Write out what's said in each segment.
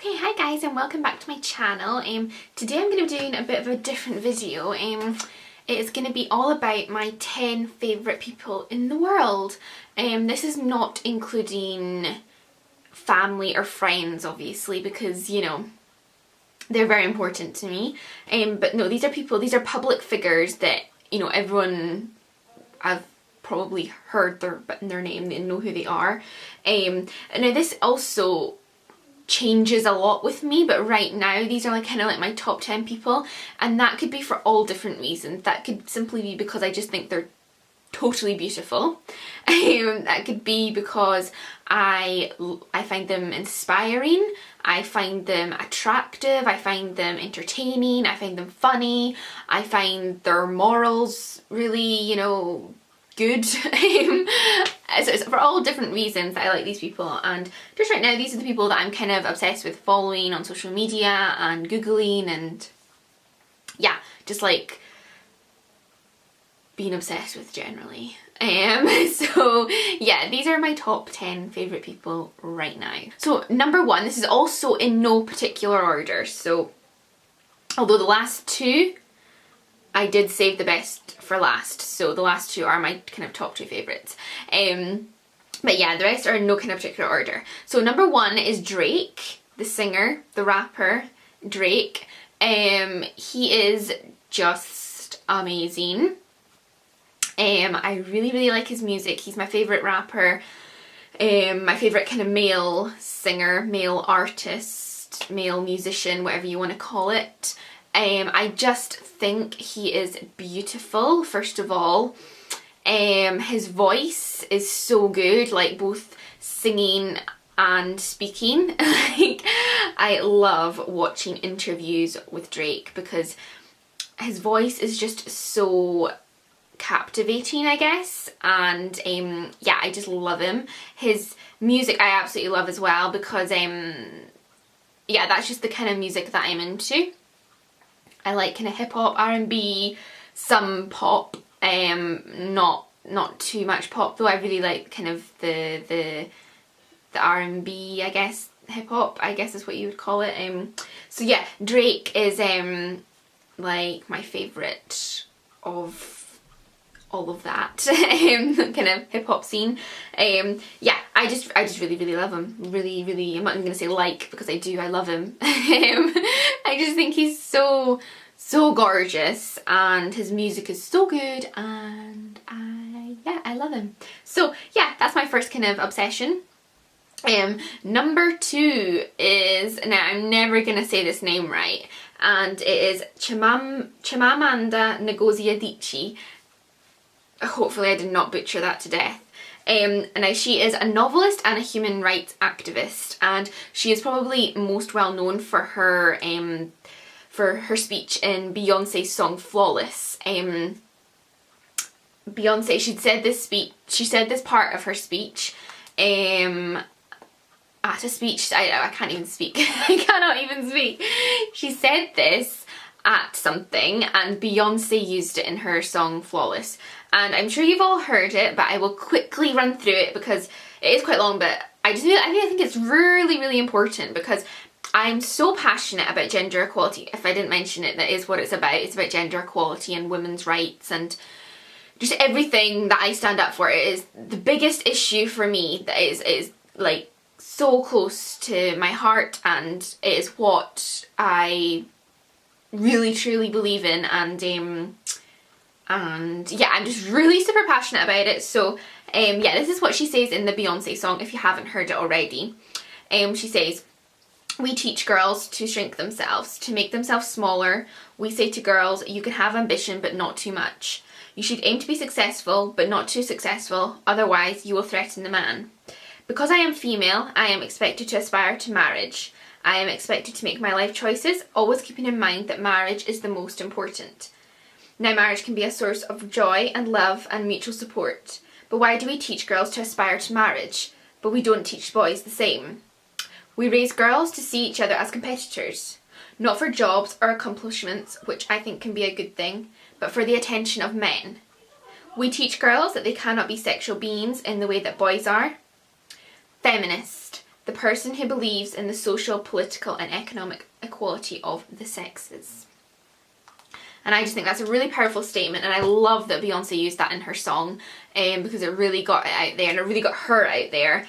Okay, hi guys and welcome back to my channel. Today I'm going to be doing a bit of a different video. It is going to be all about my 10 favourite people in the world. This is not including family or friends obviously because, you know, they're very important to me. But no, these are people, these are public figures that, you know, everyone, I've probably heard their name, they know who they are. Now this also changes a lot with me, but right now these are kind of like my top 10 people, and that could be for all different reasons. That could simply be because I just think they're totally beautiful. That could be because I find them inspiring, I find them attractive, I find them entertaining, I find them funny, I find their morals really, you know, good. So it's for all different reasons that I like these people, and just right now these are the people that I'm kind of obsessed with following on social media and googling, and yeah, just like being obsessed with generally. So yeah, these are my top 10 favourite people right now. So number one, this is also in no particular order, so although the last two I did save the best for last, so the last two are my kind of top two favourites. But yeah, the rest are in no kind of particular order. So number one is Drake, the singer, the rapper, Drake. He is just amazing. I really like his music. He's my favourite rapper, my favourite kind of male singer, male artist, male musician, whatever you want to call it. I just think he is beautiful, first of all. His voice is so good, like both singing and speaking. Like, I love watching interviews with Drake because his voice is just so captivating, I guess, and yeah, I just love him. His music I absolutely love as well because yeah, that's just the kind of music that I'm into. I like kind of hip-hop, R&B, some pop, not too much pop though. I really like kind of the R&B, I guess, hip-hop, I guess is what you would call it. So yeah, Drake is like my favourite of all of that kind of hip-hop scene. Yeah, I just really love him. Really, I'm not even gonna say like, because I do, I love him. I just think he's so gorgeous, and his music is so good, and I love him. So yeah, that's my first kind of obsession. Number two is, now I'm never gonna say this name right, and it is Chimamanda Ngozi Adichie. Hopefully I did not butcher that to death. Now she is a novelist and a human rights activist, and she is probably most well known for her speech in Beyonce's song Flawless. Beyonce, she said this part of her speech at a speech, I can't even speak. I cannot even speak. She said this at something, and Beyonce used it in her song Flawless, and I'm sure you've all heard it, but I will quickly run through it because it is quite long, but I think it's really important because I'm so passionate about gender equality. If I didn't mention it, that is what it's about. It's about gender equality and women's rights and just everything that I stand up for. It is the biggest issue for me that is like so close to my heart, and it is what I really truly believe in, and yeah, I'm just really super passionate about it. So yeah, this is what she says in the Beyonce song, if you haven't heard it already. She says, "We teach girls to shrink themselves, to make themselves smaller. We say to girls, you can have ambition but not too much. You should aim to be successful but not too successful, otherwise you will threaten the man. Because I am female, I am expected to aspire to marriage. I am expected to make my life choices, always keeping in mind that marriage is the most important. Now, marriage can be a source of joy and love and mutual support. But why do we teach girls to aspire to marriage, but we don't teach boys the same? We raise girls to see each other as competitors, not for jobs or accomplishments, which I think can be a good thing, but for the attention of men. We teach girls that they cannot be sexual beings in the way that boys are. Feminist. The the person who believes in the social, political and economic equality of the sexes. And I just think that's a really powerful statement, and I love that Beyonce used that in her song, because it really got it out there, and it really got her out there.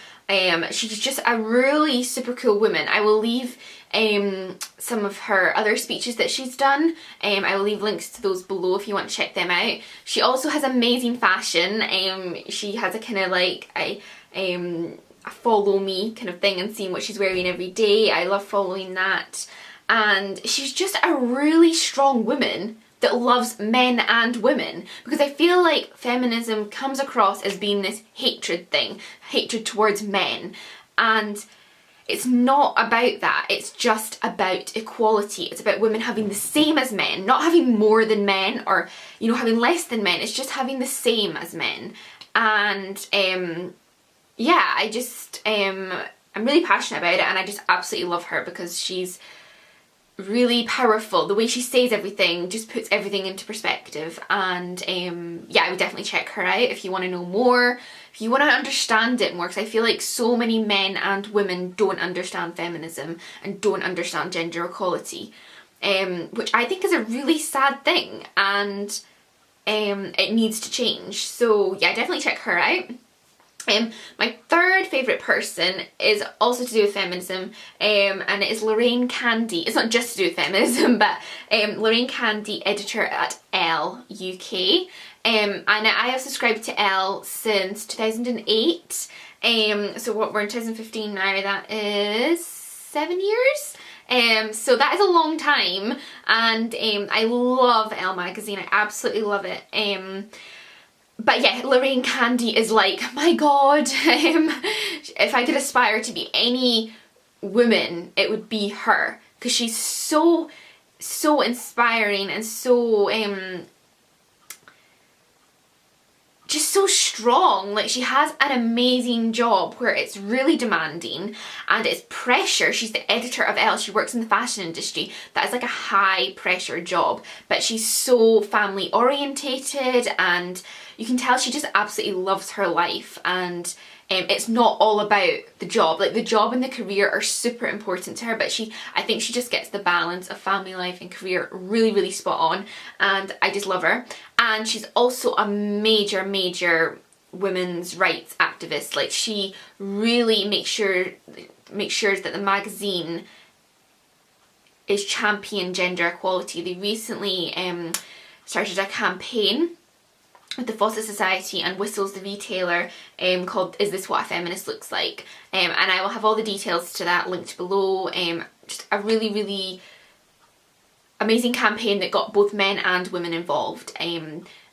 She's just a really super cool woman. I will leave some of her other speeches that she's done. I will leave links to those below if you want to check them out. She also has amazing fashion. She has a kind of like a follow me kind of thing and seeing what she's wearing every day. I love following that. And she's just a really strong woman that loves men and women, because I feel like feminism comes across as being this hatred thing, hatred towards men, and it's not about that. It's just about equality. It's about women having the same as men, not having more than men or, you know, having less than men. It's just having the same as men. And yeah, I just I'm really passionate about it, and I just absolutely love her because she's really powerful. The way she says everything just puts everything into perspective. And yeah, I would definitely check her out if you want to know more, if you want to understand it more, because I feel like so many men and women don't understand feminism and don't understand gender equality, which I think is a really sad thing, and it needs to change. So yeah, definitely check her out. My third favourite person is also to do with feminism, and it is Lorraine Candy. It's not just to do with feminism, but Lorraine Candy, editor at Elle UK. And I have subscribed to Elle since 2008. So what, we're in 2015 now, that is 7 years. So that is a long time, and I love Elle magazine. I absolutely love it. But yeah, Lorraine Candy is like, my god, if I could aspire to be any woman, it would be her, because she's so inspiring and so just so strong. Like, she has an amazing job where it's really demanding and it's pressure. She's the editor of Elle. She works in the fashion industry. That is like a high pressure job, but she's so family orientated, and you can tell she just absolutely loves her life. And it's not all about the job. Like, the job and the career are super important to her, but I think she just gets the balance of family life and career really, really spot on, and I just love her. And she's also a major women's rights activist. Like, she really makes sure that the magazine is champion gender equality. They recently started a campaign with the Fawcett Society and Whistles the retailer, called Is This What a Feminist Looks Like? And I will have all the details to that linked below. Just a really amazing campaign that got both men and women involved.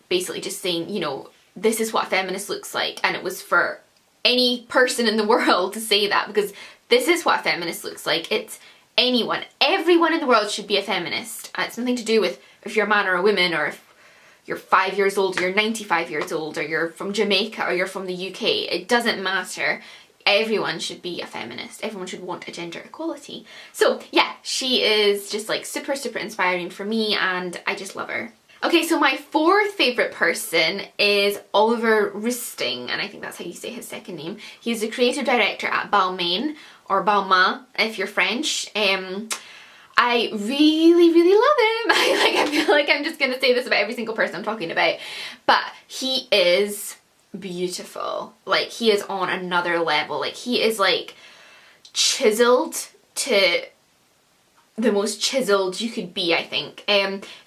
Basically just saying, you know, this is what a feminist looks like, and it was for any person in the world to say that, because this is what a feminist looks like. It's anyone, everyone in the world should be a feminist. It's nothing to do with if you're a man or a woman, or if you're 5 years old, or you're 95 years old, or you're from Jamaica, or you're from the UK. It doesn't matter. Everyone should be a feminist. Everyone should want a gender equality. So yeah, she is just like super inspiring for me, and I just love her. Okay, so my fourth favourite person is Olivier Rousteing, and I think that's how you say his second name. He's the creative director at Balmain, or Balmain if you're French. I really love him. I feel like I'm just gonna say this about every single person I'm talking about, but he is beautiful. Like, he is on another level. Like, he is like chiseled to the most chiseled you could be, I think.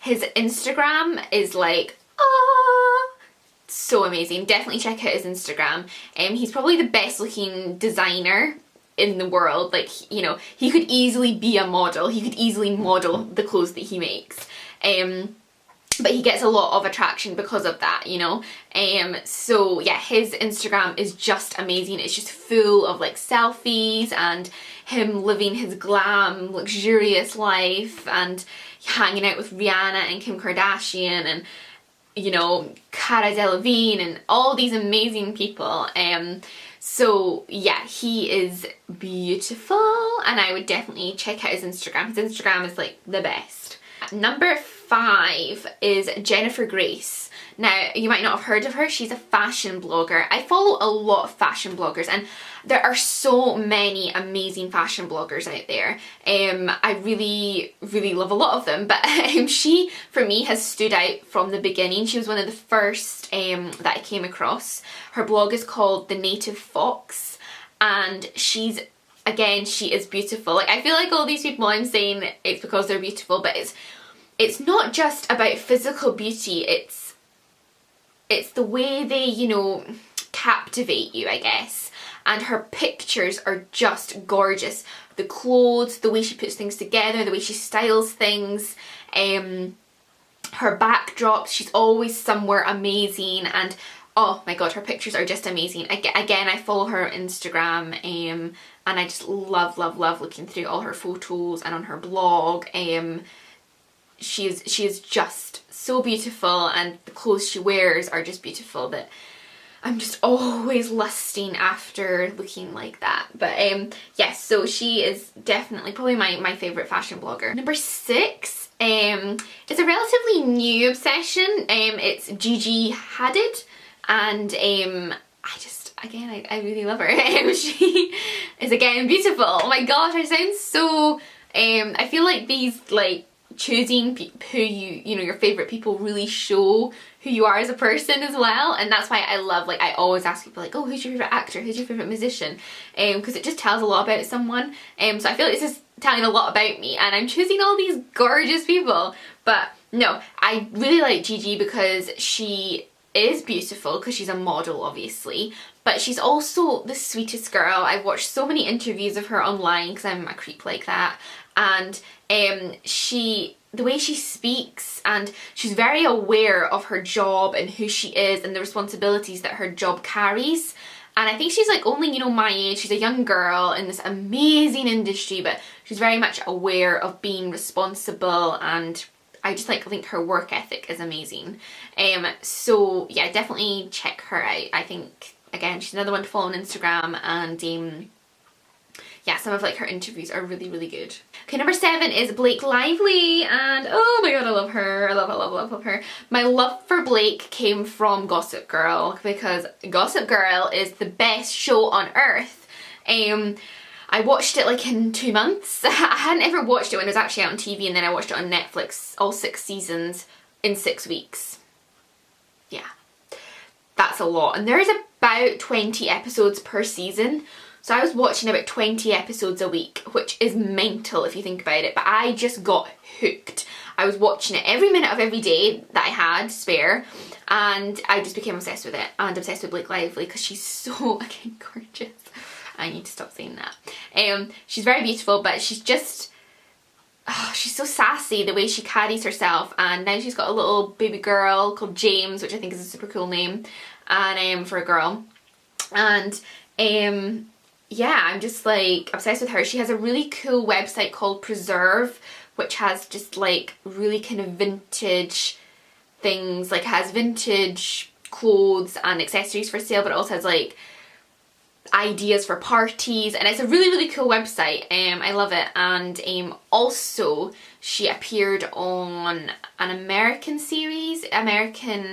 His Instagram is like, so amazing. Definitely check out his Instagram. He's probably the best looking designer in the world. Like, you know, he could easily be a model. He could easily model the clothes that he makes. But he gets a lot of attraction because of that, you know. So yeah, his Instagram is just amazing. It's just full of like selfies and him living his glam, luxurious life, and hanging out with Rihanna and Kim Kardashian and, you know, Cara Delevingne and all these amazing people. So yeah, he is beautiful, and I would definitely check out his Instagram. His Instagram is like the best. Number 5 is Jennifer Grace. Now, you might not have heard of her. She's a fashion blogger. I follow a lot of fashion bloggers, and there are so many amazing fashion bloggers out there. I really, really love a lot of them, but she, for me, has stood out from the beginning. She was one of the first that I came across. Her blog is called The Native Fox, and she's, again, she is beautiful. Like, I feel like all these people I'm saying it's because they're beautiful, but it's not just about physical beauty, it's the way they, you know, captivate you, I guess. And her pictures are just gorgeous. The clothes, the way she puts things together, the way she styles things, her backdrops, she's always somewhere amazing, and oh my god, her pictures are just amazing. Again, I follow her on Instagram, and I just love looking through all her photos, and on her blog. She is just so beautiful, and the clothes she wears are just beautiful, that I'm just always lusting after looking like that. But yes, so she is definitely probably my favourite fashion blogger. Number 6 is a relatively new obsession. It's Gigi Hadid, and I really love her. She is, again, beautiful. Oh my gosh, I sound so I feel like these, like, choosing who you know, your favourite people really show who you are as a person as well, and that's why I love, like, I always ask people, like, oh, who's your favourite actor, who's your favourite musician, because it just tells a lot about someone. So I feel like this is telling a lot about me, and I'm choosing all these gorgeous people. But no, I really like Gigi because she is beautiful, because she's a model, obviously, but she's also the sweetest girl. I've watched so many interviews of her online, because I'm a creep like that, and the way she speaks, and she's very aware of her job and who she is and the responsibilities that her job carries. And I think she's, like, only, you know, my age. She's a young girl in this amazing industry, but she's very much aware of being responsible, and I just, like, think her work ethic is amazing. So yeah, definitely check her out. I think, again, she's another one to follow on Instagram, and yeah, some of, like, her interviews are really, really good. Okay, number 7 is Blake Lively, and oh my god, I love her. I love her. My love for Blake came from Gossip Girl, because Gossip Girl is the best show on earth. I watched it, like, in 2 months. I hadn't ever watched it when it was actually out on TV, and then I watched it on Netflix, all 6 seasons, in 6 weeks. Yeah, that's a lot. And there's about 20 episodes per season. So I was watching about 20 episodes a week, which is mental if you think about it, but I just got hooked. I was watching it every minute of every day that I had spare, and I just became obsessed with it, and obsessed with Blake Lively, because she's so, again, gorgeous. I need to stop saying that. She's very beautiful, but she's just, she's so sassy, the way she carries herself, and now she's got a little baby girl called James, which I think is a super cool name, and for a girl. And yeah, I'm just, like, obsessed with her. She has a really cool website called Preserve, which has just, like, really kind of vintage things, like, has vintage clothes and accessories for sale, but it also has, like, ideas for parties, and it's a really, really cool website. I love it. And also she appeared on an American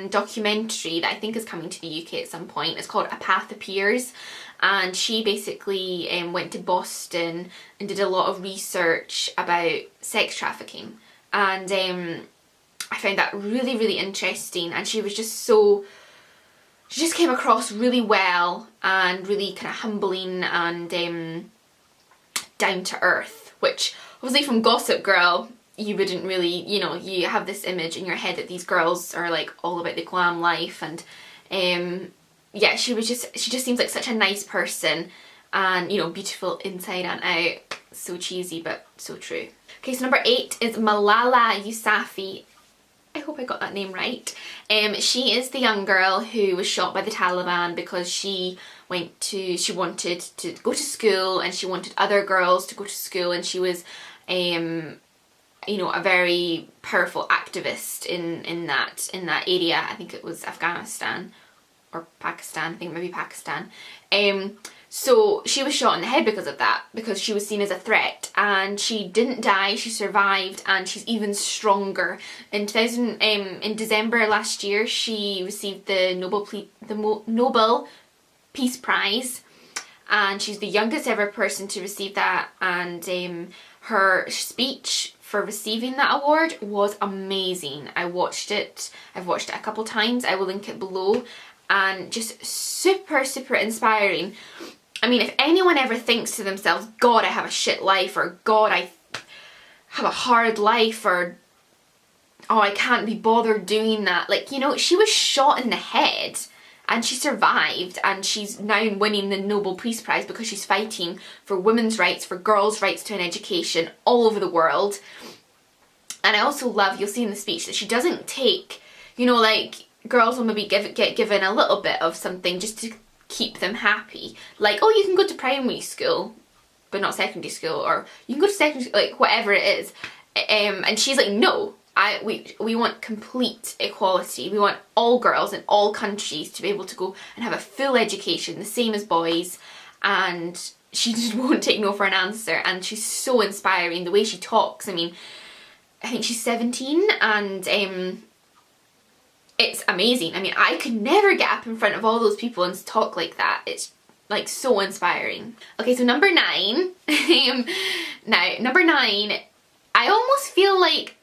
documentary that I think is coming to the UK at some point. It's called A Path Appears, and she basically went to Boston and did a lot of research about sex trafficking, and I found that really, really interesting. And she was just so, she just came across really well, and really kind of humbling, and down to earth, which obviously from Gossip Girl you wouldn't really, you know, you have this image in your head that these girls are, like, all about the glam life, and yeah, she just seems like such a nice person, and, you know, beautiful inside and out. So cheesy, but so true. Okay, so number 8 is Malala Yousafzai. I hope I got that name right. She is the young girl who was shot by the Taliban because she wanted to go to school, and she wanted other girls to go to school, and she was you know, a very powerful activist in that area. I think it was Afghanistan or Pakistan. I think maybe Pakistan. So she was shot in the head because of that, because she was seen as a threat, and she didn't die, she survived, and she's even stronger. In December last year, she received the Nobel Peace Prize, and she's the youngest ever person to receive that, and her speech for receiving that award was amazing. I've watched it a couple times, I will link it below, and just super, super inspiring. I mean, if anyone ever thinks to themselves, God, I have a shit life, or God, I have a hard life, or oh, I can't be bothered doing that. Like, you know, she was shot in the head and she survived, and she's now winning the Nobel Peace Prize because she's fighting for women's rights, for girls' rights to an education all over the world. And I also love, you'll see in the speech, that she doesn't take, you know, like girls will maybe get given a little bit of something just to keep them happy. Like, oh, you can go to primary school, but not secondary school, or you can go to secondary school, like whatever it is. And she's like, no, we want complete equality. We want all girls in all countries to be able to go and have a full education, the same as boys. And she just won't take no for an answer. And she's so inspiring, the way she talks. I mean, I think she's 17, and it's amazing. I mean, I could never get up in front of all those people and talk like that. It's like so inspiring. Okay, so number 9. Now, number 9, I almost feel like,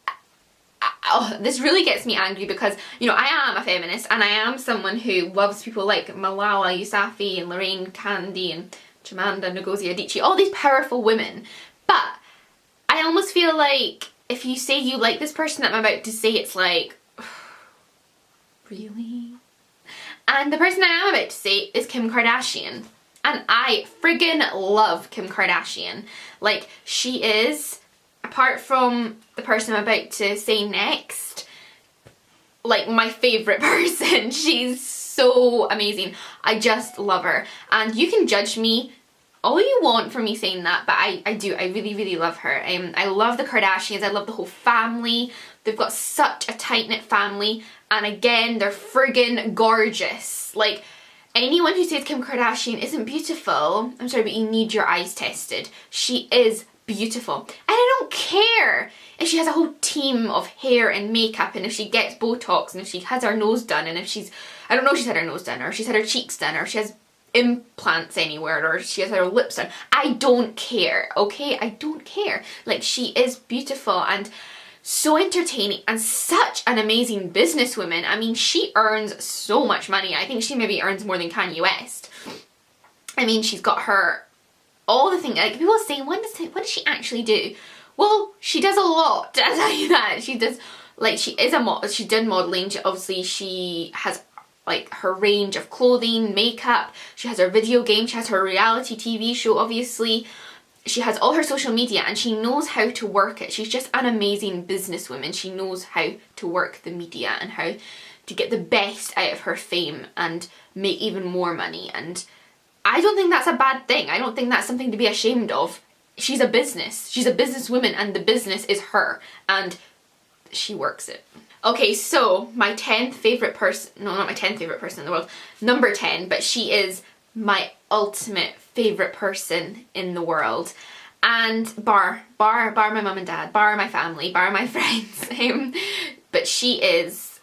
oh, this really gets me angry because, you know, I am a feminist and I am someone who loves people like Malala Yousafzai and Lorraine Candy and Chimamanda, Ngozi Adichie, all these powerful women. But I almost feel like if you say you like this person that I'm about to say, it's like, really? And the person I am about to say is Kim Kardashian. And I friggin' love Kim Kardashian. Like, she is, apart from the person I'm about to say next, like my favourite person. She's so amazing. I just love her. And you can judge me all you want for me saying that, but I do. I really, really love her. I love the Kardashians. I love the whole family. They've got such a tight-knit family. And again, they're friggin' gorgeous. Like, anyone who says Kim Kardashian isn't beautiful, I'm sorry, but you need your eyes tested. She is beautiful. And I don't care if she has a whole team of hair and makeup, and if she gets Botox, and if she has her nose done, and if she's, I don't know if she's had her nose done, or if she's had her cheeks done, or if she has implants anywhere, or she has her lips done. I don't care, okay? I don't care. Like, she is beautiful and so entertaining and such an amazing businesswoman. I mean, she earns so much money. I think she maybe earns more than Kanye West. I mean, she's got her, all the things, like people say, what does she actually do? Well, she does a lot, I'll tell you that. She does, like, she is a model, she's done modelling, she has like her range of clothing, makeup, she has her video game, she has her reality TV show, obviously. She has all her social media and she knows how to work it. She's just an amazing businesswoman. She knows how to work the media and how to get the best out of her fame and make even more money. And I don't think that's a bad thing. I don't think that's something to be ashamed of. She's a business. She's a businesswoman and the business is her. And she works it. Okay, so my 10th favourite person, no, not my 10th favourite person in the world, number 10, but she is my ultimate favourite person in the world. And bar my mum and dad, bar my family, bar my friends. But she is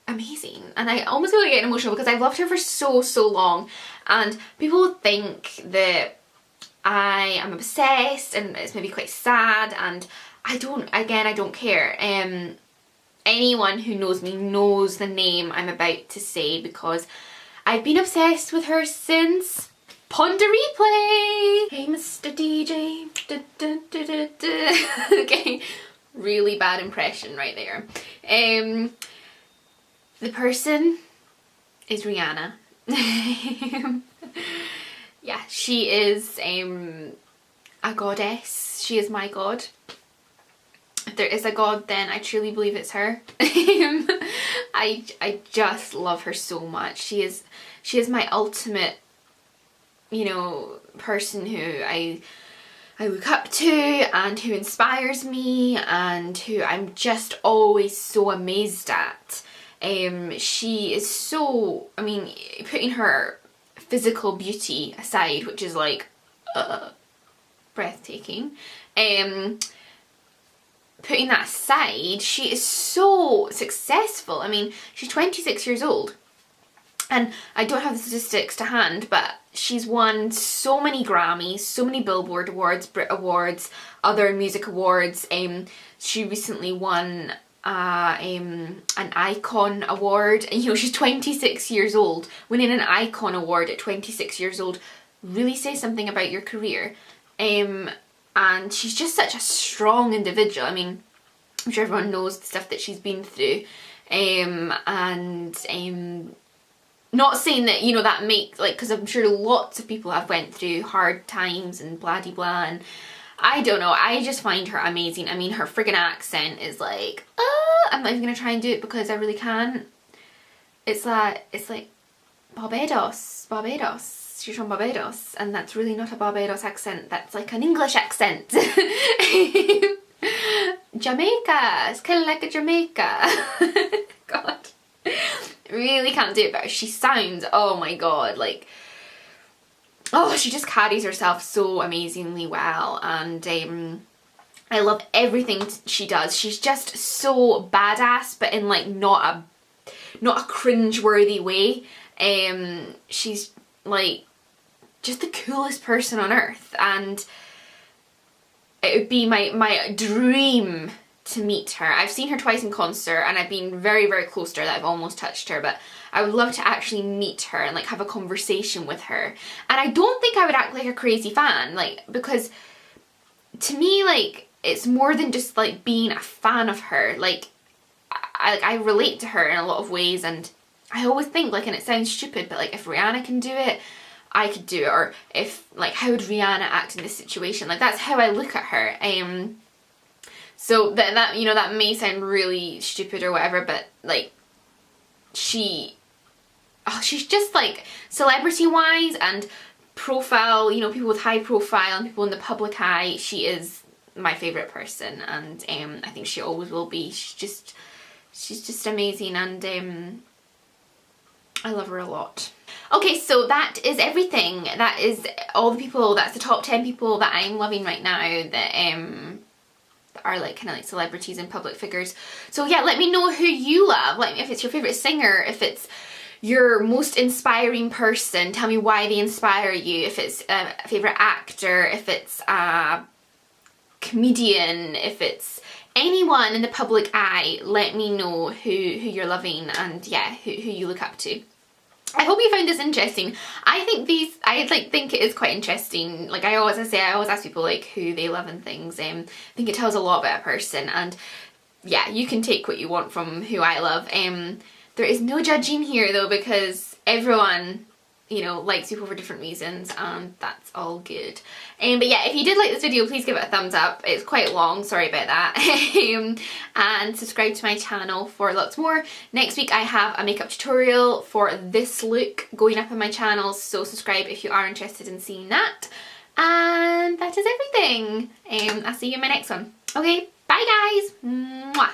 amazing. And I almost feel like getting emotional because I've loved her for so, so long. And people think that I am obsessed and it's maybe quite sad, and I don't care. Anyone who knows me knows the name I'm about to say because I've been obsessed with her since Ponder Replay. Hey, Mr. DJ. Da, da, da, da, da. Okay, really bad impression right there. The person is Rihanna. Yeah, she is a goddess. She is my god. If there is a god, then I truly believe it's her. I just love her so much. She is my ultimate, you know, person who I look up to and who inspires me and who I'm just always so amazed at. She is so, I mean, putting her physical beauty aside, which is like breathtaking, putting that aside, she is so successful. I mean, she's 26 years old. And I don't have the statistics to hand, but she's won so many Grammys, so many Billboard Awards, Brit Awards, other music awards. She recently won an Icon Award. And, you know, she's 26 years old. Winning an Icon Award at 26 years old really says something about your career. And she's just such a strong individual. I mean, I'm sure everyone knows the stuff that she's been through. Not saying that, you know, that makes, like, because I'm sure lots of people have went through hard times and blah-de-blah, and I don't know, I just find her amazing. I mean, her friggin' accent is like, I'm not even going to try and do it because I really can't. It's like Barbados. She's from Barbados, and that's really not a Barbados accent, that's like an English accent. Jamaica, it's kind of like a Jamaica. God. Really can't do it, but she sounds, oh my god, like, oh, she just carries herself so amazingly well, and I love everything she does. She's just so badass, but in like not a cringe-worthy way. She's like just the coolest person on earth, and it would be my dream to meet her. I've seen her twice in concert, and I've been very, very close to her, that I've almost touched her, but I would love to actually meet her and like have a conversation with her. And I don't think I would act like a crazy fan, like, because to me, like, it's more than just like being a fan of her. Like, I relate to her in a lot of ways, and I always think, like, and it sounds stupid, but like, if Rihanna can do it, I could do it. Or if, like, how would Rihanna act in this situation? Like, that's how I look at her. So that, you know, that may sound really stupid or whatever, but like, she's just like, celebrity wise and profile, you know, people with high profile and people in the public eye, she is my favourite person, and I think she always will be. She's just amazing, and I love her a lot. Okay, so that is everything. That is all the people, that's the top 10 people that I'm loving right now that are like kind of like celebrities and public figures. So yeah, let me know who you love. Like, if it's your favourite singer, if it's your most inspiring person, tell me why they inspire you. If it's a favourite actor, if it's a comedian, if it's anyone in the public eye, let me know who you're loving, and yeah, who you look up to. I hope you found this interesting. I think it is quite interesting. Like I always ask people like who they love and things. I think it tells a lot about a person, and yeah, you can take what you want from who I love. There is no judging here though, because everyone, you know, likes people for different reasons, and that's all good. But yeah, if you did like this video, please give it a thumbs up. It's quite long, sorry about that. And subscribe to my channel for lots more. Next week I have a makeup tutorial for this look going up on my channel, so subscribe if you are interested in seeing that. And that is everything. I'll see you in my next one. Okay, bye guys. Mwah.